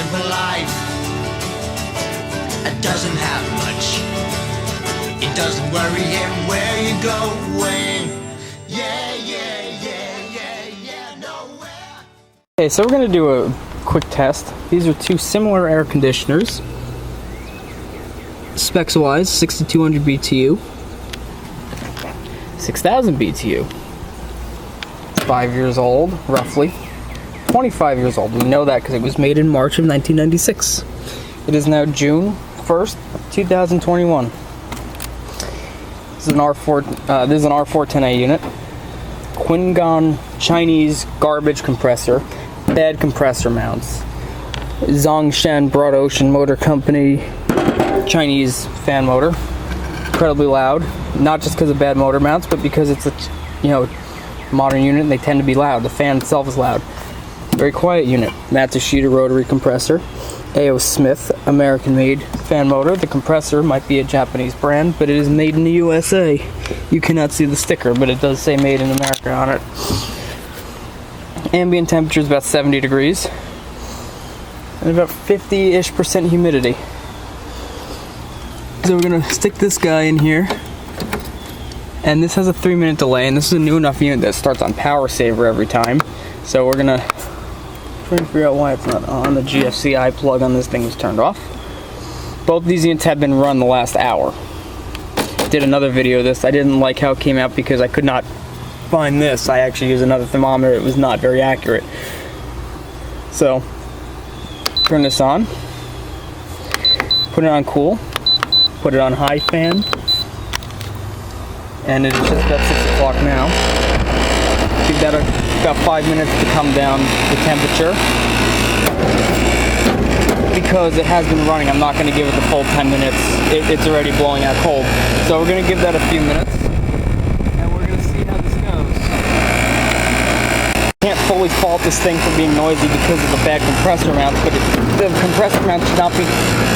simple life. It doesn't have much. It doesn't worry him where you're going. Yeah, nowhere. Okay, so we're going to do a quick test. These are two similar air conditioners. Specs wise, 6200 BTU, 6000 BTU. 5 years old, roughly. 25 years old. We know that because it was made in March of 1996. It is now June 1st, 2021. This is an R410A unit. Quingon Chinese garbage compressor. Bad compressor mounts. Zhongshan Broad Ocean Motor Company Chinese fan motor. Incredibly loud. Not just because of bad motor mounts, but because it's a modern unit and they tend to be loud. The fan itself is loud. Very quiet unit. Matsushita rotary compressor. A.O. Smith, American-made fan motor. The compressor might be a Japanese brand, but it is made in the USA. You cannot see the sticker, but it does say made in America on it. Ambient temperature is about 70 degrees. And about 50-ish% humidity. So we're going to stick this guy in here. And this has a 3-minute delay, and this is a new enough unit that starts on power saver every time. So we're going to try and figure out why it's not on. The GFCI plug on this thing was turned off. Both these units have been run the last hour. Did another video of this. I didn't like how it came out because I could not find this. I actually used another thermometer. It was not very accurate. So, turn this on. Put it on cool. Put it on high fan. And it is just about 6 o'clock now. Give that about 5 minutes to come down the temperature. Because it has been running, I'm not going to give it the full 10 minutes. It's already blowing out cold. So we're going to give that a few minutes. And we're going to see how this goes. Can't fully fault this thing for being noisy because of the bad compressor mounts, but the compressor mounts should not be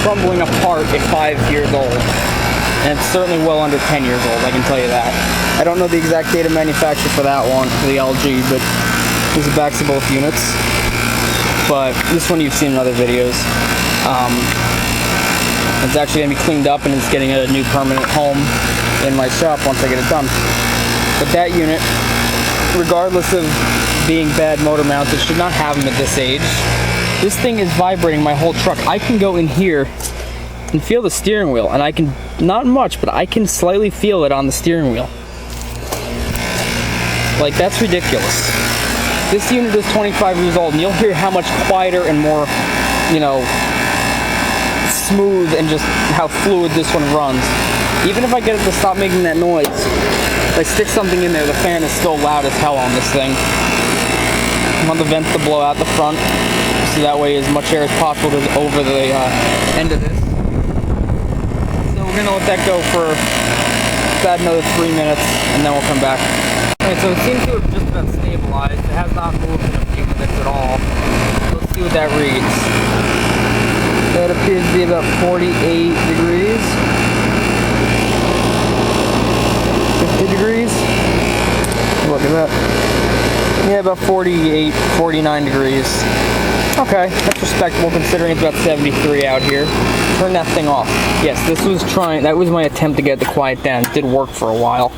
crumbling apart at 5 years old. And it's certainly well under 10 years old, I can tell you that. I don't know the exact date of manufacture for that one, for the LG, but there's the backs of both units. But this one you've seen in other videos. It's actually going to be cleaned up and it's getting a new permanent home in my shop once I get it done. But that unit, regardless of being bad motor mounts, it should not have them at this age. This thing is vibrating my whole truck. I can go in here and feel the steering wheel, and I can, not much, but I can slightly feel it on the steering wheel. Like, that's ridiculous. This unit is 25 years old, and you'll hear how much quieter and more, smooth and just how fluid this one runs. Even if I get it to stop making that noise, if I stick something in there, the fan is still loud as hell on this thing. I want the vents to blow out the front, so that way as much air as possible goes over the end of this. We're going to let that go for about another 3 minutes, and then we'll come back. Alright, so it seems to have just about stabilized. It has not moved in a few minutes at all. Let's see what that reads. That appears to be about 48 degrees. 50 degrees. Look at that. Yeah, about 48, 49 degrees. Okay, that's respectable considering it's about 73 out here. Turn that thing off. Yes, that was my attempt to get it to quiet down. It did work for a while.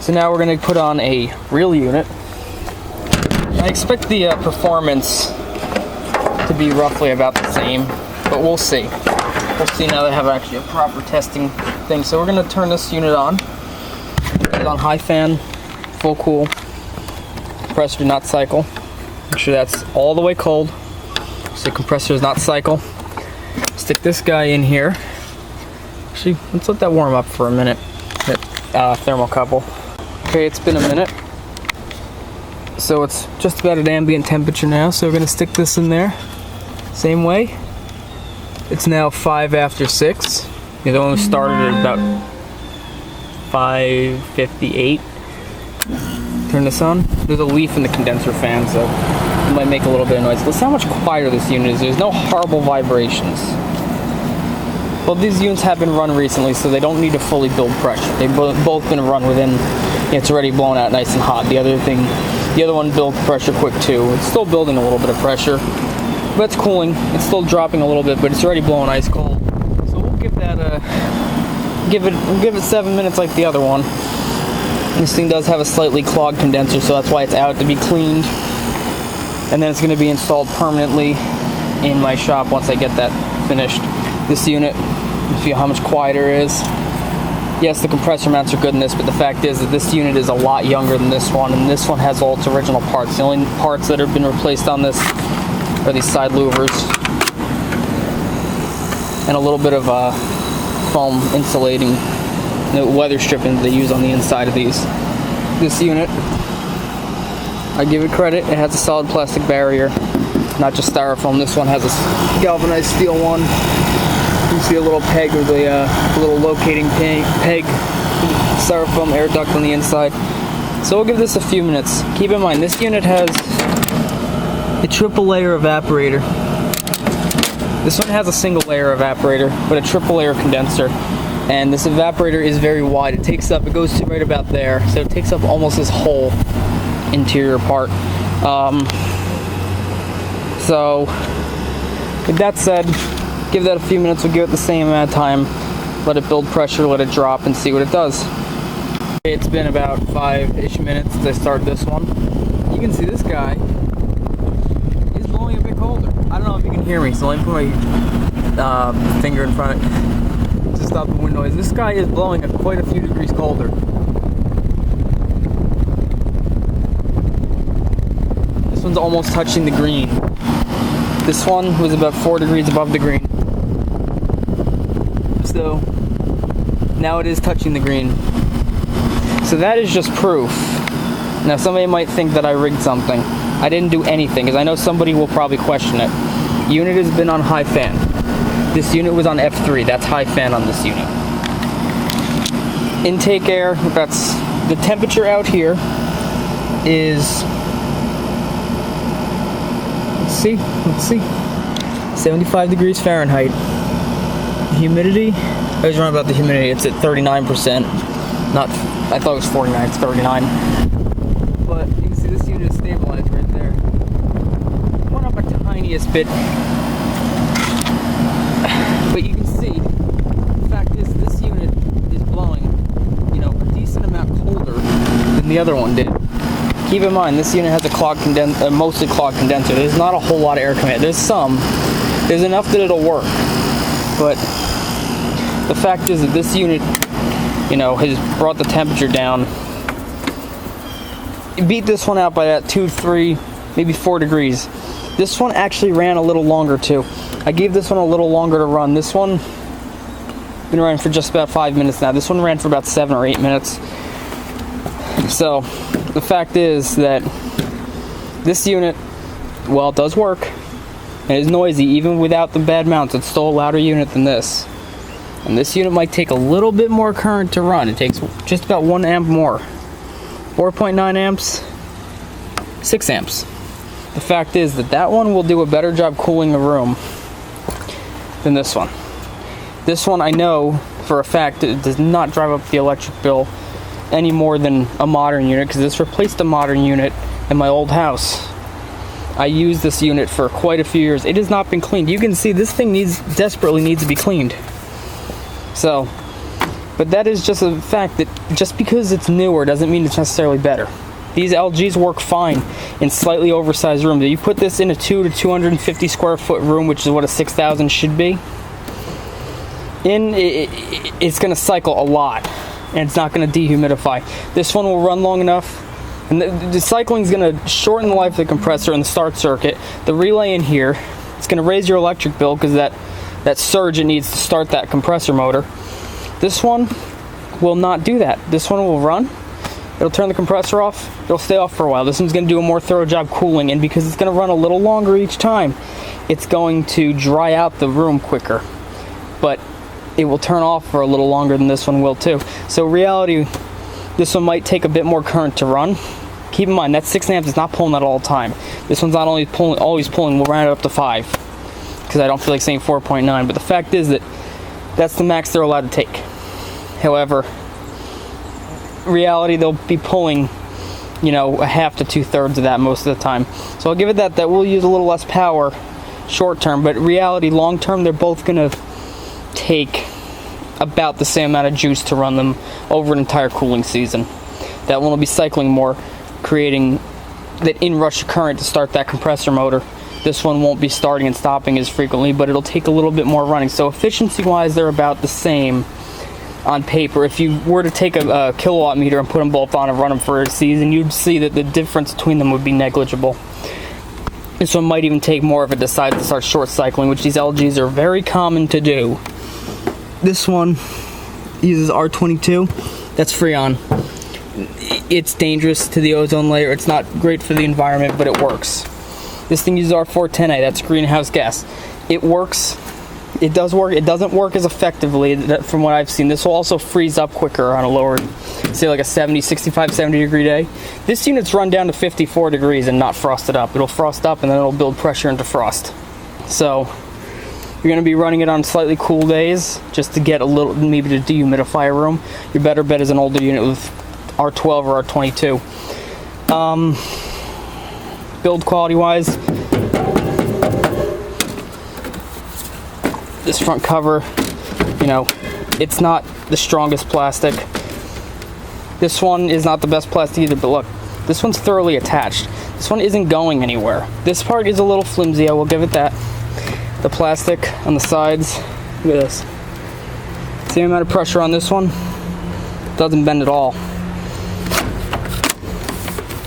So now we're going to put on a real unit. I expect the performance to be roughly about the same, but we'll see. We'll see now that I have actually a proper testing thing. So we're going to turn this unit on. Put it on high fan, full cool. Compressor do not cycle. Make sure that's all the way cold, so the compressor does not cycle. Stick this guy in here. Actually, let's let that warm up for a minute, that thermocouple. Okay, it's been a minute. So it's just about at ambient temperature now, so we're going to stick this in there. Same way. It's now 5 after 6. The other one started at about 5:58. Turn this on. There's a leaf in the condenser fan, so it might make a little bit of noise. Listen how much quieter this unit is. There's no horrible vibrations. Well, these units have been run recently, so they don't need to fully build pressure. They've both been run within, it's already blown out nice and hot. The other one built pressure quick too. It's still building a little bit of pressure. but it's cooling. It's still dropping a little bit, but it's already blowing ice cold. So we'll give that give it 7 minutes like the other one. This thing does have a slightly clogged condenser, so that's why it's out to be cleaned. And then it's going to be installed permanently in my shop once I get that finished. This unit, you feel how much quieter it is. Yes, the compressor mounts are good in this, but the fact is that this unit is a lot younger than this one, and this one has all its original parts. The only parts that have been replaced on this are these side louvers and a little bit of foam insulating, weather stripping that they use on the inside of these. This unit, I give it credit, it has a solid plastic barrier, not just styrofoam. This one has a galvanized steel one. You see a little peg with a little locating peg, styrofoam air duct on the inside. So we'll give this a few minutes. Keep in mind, this unit has a triple layer evaporator. This one has a single layer evaporator, but a triple layer condenser. And this evaporator is very wide. It goes to right about there. So it takes up almost this whole interior part. So, with that said, give that a few minutes. We'll give it the same amount of time. Let it build pressure, let it drop, and see what it does. It's been about 5-ish minutes since I started this one. You can see this guy is blowing a bit colder. I don't know if you can hear me, so let me put my finger in front to stop the wind noise. This guy is blowing at quite a few degrees colder. This one's almost touching the green. This one was about 4 degrees above the green. So now it is touching the green. So that is just proof. Now somebody might think that I rigged something. I didn't do anything, because I know somebody will probably question it. Unit has been on high fan. This unit was on F3. That's high fan on this unit. Intake air, that's the temperature out here is, let's see, 75 degrees Fahrenheit. Humidity, I was wrong about the humidity, it's at 39%. I thought it was 49, it's 39. But you can see this unit is stabilized right there. Went up a tiniest bit. But you can see, the fact is this unit is blowing, a decent amount colder than the other one did. Keep in mind, this unit has a mostly clogged condenser. There's not a whole lot of air coming out. There's enough that it'll work. But the fact is that this unit, has brought the temperature down. It beat this one out by that 2, 3, maybe 4 degrees. This one actually ran a little longer too. I gave this one a little longer to run. This one been running for just about 5 minutes now. This one ran for about 7 or 8 minutes. So the fact is that this unit, well, it does work. It is noisy, even without the bad mounts. It's still a louder unit than this. And this unit might take a little bit more current to run. It takes just about 1 amp more. 4.9 amps, 6 amps. The fact is that that one will do a better job cooling the room than this one. This one, I know for a fact, it does not drive up the electric bill any more than a modern unit, because this replaced a modern unit in my old house. I used this unit for quite a few years. It has not been cleaned. You can see this thing desperately needs to be cleaned. So, but that is just a fact that just because it's newer doesn't mean it's necessarily better. These LGs work fine in slightly oversized rooms. If you put this in a 2 to 250 square foot room, which is what a 6,000 should be, it's going to cycle a lot, and it's not going to dehumidify. This one will run long enough, and the cycling is going to shorten the life of the compressor and the start circuit. The relay in here, it's going to raise your electric bill because that surge it needs to start that compressor motor. This one will not do that. This one will run. It'll turn the compressor off. It'll stay off for a while. This one's going to do a more thorough job cooling, and because it's going to run a little longer each time, it's going to dry out the room quicker. But it will turn off for a little longer than this one will too. So reality, this one might take a bit more current to run. Keep in mind that 6 amps is not pulling that all the time. This one's not only always pulling, we'll round it up to 5 because I don't feel like saying 4.9. But the fact is that that's the max they're allowed to take. However, reality, they'll be pulling, a half to 2/3 of that most of the time. So I'll give it that will use a little less power short term, but reality, long term, they're both gonna take about the same amount of juice to run them over an entire cooling season. That one will be cycling more, creating that inrush current to start that compressor motor. This one won't be starting and stopping as frequently, but it'll take a little bit more running. So efficiency wise, they're about the same on paper. If you were to take a kilowatt meter and put them both on and run them for a season, you'd see that the difference between them would be negligible. This one might even take more if it decides to start short cycling, which these LGs are very common to do. This one uses R22. That's Freon. It's dangerous to the ozone layer. It's not great for the environment, but it works. This thing uses R410A. That's greenhouse gas. It works. It does work. It doesn't work as effectively from what I've seen. This will also freeze up quicker on a lower, say like a 65, 70 degree day. This unit's run down to 54 degrees and not frosted up. It'll frost up and then it'll build pressure into frost. So you're going to be running it on slightly cool days just to get a little, maybe to dehumidify a room. Your better bet is an older unit with R12 or R22. Build quality wise, this front cover, you know, it's not the strongest plastic. This one is not the best plastic either, but look, this one's thoroughly attached. This one isn't going anywhere. This part is a little flimsy, I will give it that. The plastic on the sides, look at this. Same amount of pressure on this one, doesn't bend at all.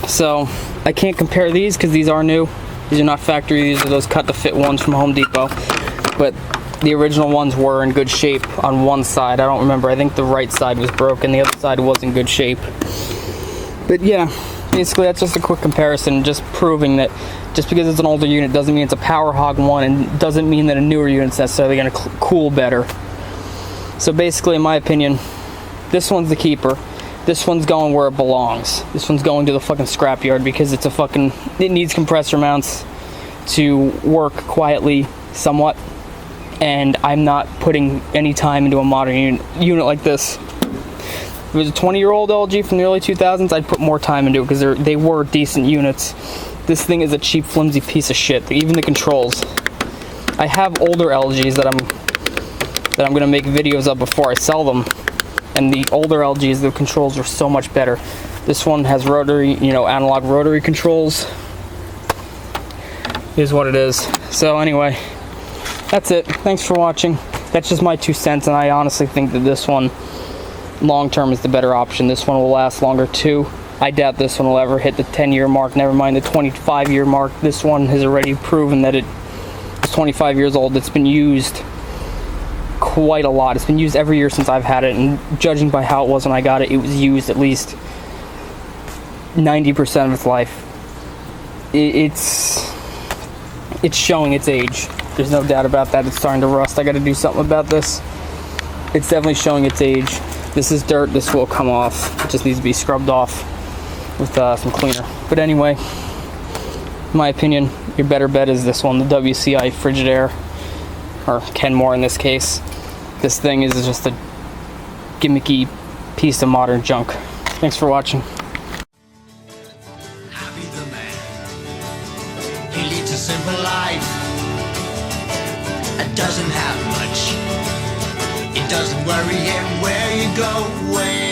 So I can't compare these because these are new. These are not factory, these are those cut to fit ones from Home Depot. But the original ones were in good shape on one side. I don't remember, I think the right side was broken, the other side was in good shape. But yeah, basically that's just a quick comparison, just proving that just because it's an older unit doesn't mean it's a power hog one, and doesn't mean that a newer unit's necessarily going to cool better. So basically, in my opinion, this one's the keeper. This one's going where it belongs. This one's going to the fucking scrapyard because it needs compressor mounts to work quietly somewhat, and I'm not putting any time into a modern unit like this. If it was a 20-year-old LG from the early 2000s, I'd put more time into it because they were decent units. This thing is a cheap, flimsy piece of shit. Even the controls. I have older LGs that I'm gonna make videos of before I sell them. And the older LGs, the controls are so much better. This one has rotary, analog rotary controls. Is what it is. So anyway, that's it. Thanks for watching. That's just my 2 cents, and I honestly think that this one, long term, is the better option. This one will last longer too. I doubt this one will ever hit the 10-year mark, never mind the 25-year mark. This one has already proven that it's 25 years old. It's been used quite a lot. It's been used every year since I've had it, and judging by how it was when I got it, it was used at least 90% of its life. It's showing its age. There's no doubt about that. It's starting to rust. I got to do something about this. It's definitely showing its age. This is dirt. This will come off. It just needs to be scrubbed off with some cleaner. But anyway, in my opinion, your better bet is this one, the WCI Frigidaire, or Kenmore in this case. This thing is just a gimmicky piece of modern junk. Thanks for watching. Happy the man. He leads a simple life and doesn't have much. It doesn't worry him where you're going.